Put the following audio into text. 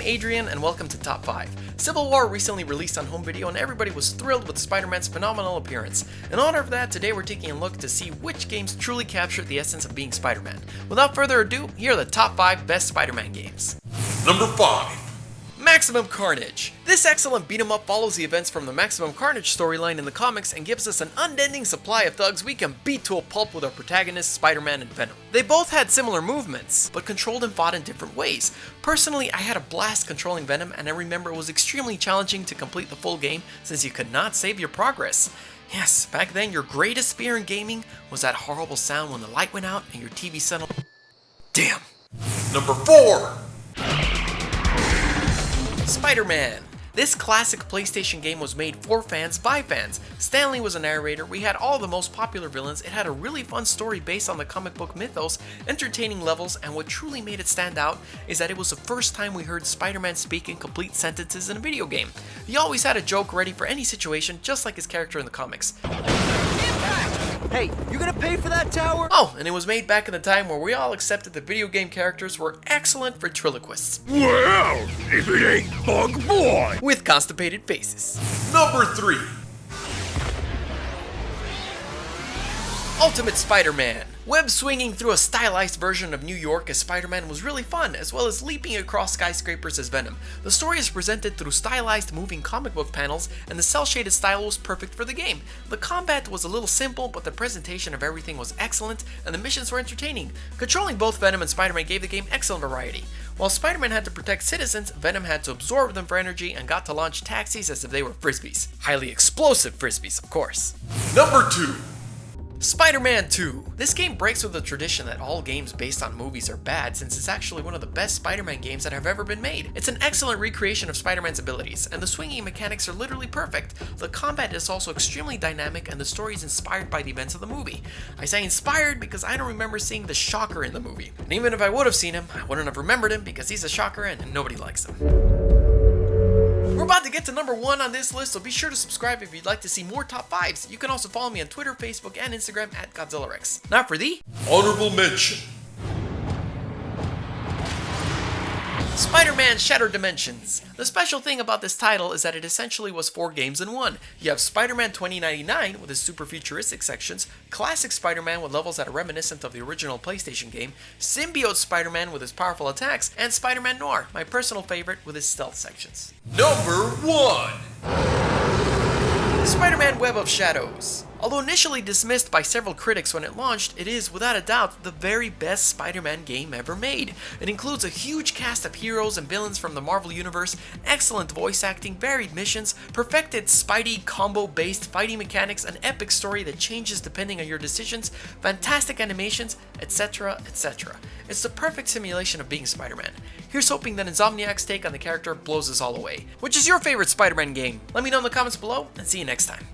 Adrian and welcome to Top 5. Civil War recently released on home video and everybody was thrilled with Spider-Man's phenomenal appearance. In honor of that, today we're taking a look to see which games truly captured the essence of being Spider-Man. Without further ado, here are the top 5 best Spider-Man games. Number 5. Maximum Carnage. This excellent beat-em-up follows the events from the Maximum Carnage storyline in the comics and gives us an unending supply of thugs we can beat to a pulp with our protagonists, Spider-Man and Venom. They both had similar movements, but controlled and fought in different ways. Personally, I had a blast controlling Venom, and I remember it was extremely challenging to complete the full game since you could not save your progress. Yes, back then your greatest fear in gaming was that horrible sound when the light went out and your TV settled. Damn. Number 4. Spider-Man. This classic PlayStation game was made for fans by fans. Stan Lee was a narrator, we had all the most popular villains, it had a really fun story based on the comic book mythos, entertaining levels, and what truly made it stand out is that it was the first time we heard Spider-Man speak in complete sentences in a video game. He always had a joke ready for any situation, just like his character in the comics. Hey, you gonna pay for that tower? Oh, and it was made back in the time where we all accepted that video game characters were excellent ventriloquists. Well, if it ain't Bug Boy. With constipated faces. Number 3. Ultimate Spider-Man. Web swinging through a stylized version of New York as Spider-Man was really fun, as well as leaping across skyscrapers as Venom. The story is presented through stylized moving comic book panels, and the cel-shaded style was perfect for the game. The combat was a little simple, but the presentation of everything was excellent, and the missions were entertaining. Controlling both Venom and Spider-Man gave the game excellent variety. While Spider-Man had to protect citizens, Venom had to absorb them for energy and got to launch taxis as if they were frisbees. Highly explosive frisbees, of course. Number 2. Spider-Man 2. This game breaks with the tradition that all games based on movies are bad, since it's actually one of the best Spider-Man games that have ever been made. It's an excellent recreation of Spider-Man's abilities, and the swinging mechanics are literally perfect. The combat is also extremely dynamic, and the story is inspired by the events of the movie. I say inspired because I don't remember seeing the Shocker in the movie. And even if I would have seen him, I wouldn't have remembered him because he's a shocker and nobody likes him. We're about to get to number 1 on this list, so be sure to subscribe if you'd like to see more top 5s. You can also follow me on Twitter, Facebook, and Instagram at Godzillarex. Now for the Honorable mention. Spider-Man Shattered Dimensions. The special thing about this title is that it essentially was 4 games in one. You have Spider-Man 2099 with his super futuristic sections, Classic Spider-Man with levels that are reminiscent of the original PlayStation game, Symbiote Spider-Man with his powerful attacks, and Spider-Man Noir, my personal favorite, with his stealth sections. Number 1. Spider-Man Web of Shadows. Although initially dismissed by several critics when it launched, it is, without a doubt, the very best Spider-Man game ever made. It includes a huge cast of heroes and villains from the Marvel Universe, excellent voice acting, varied missions, perfected Spidey combo-based fighting mechanics, an epic story that changes depending on your decisions, fantastic animations, etc, etc. It's the perfect simulation of being Spider-Man. Here's hoping that Insomniac's take on the character blows us all away. Which is your favorite Spider-Man game? Let me know in the comments below, and see you next time.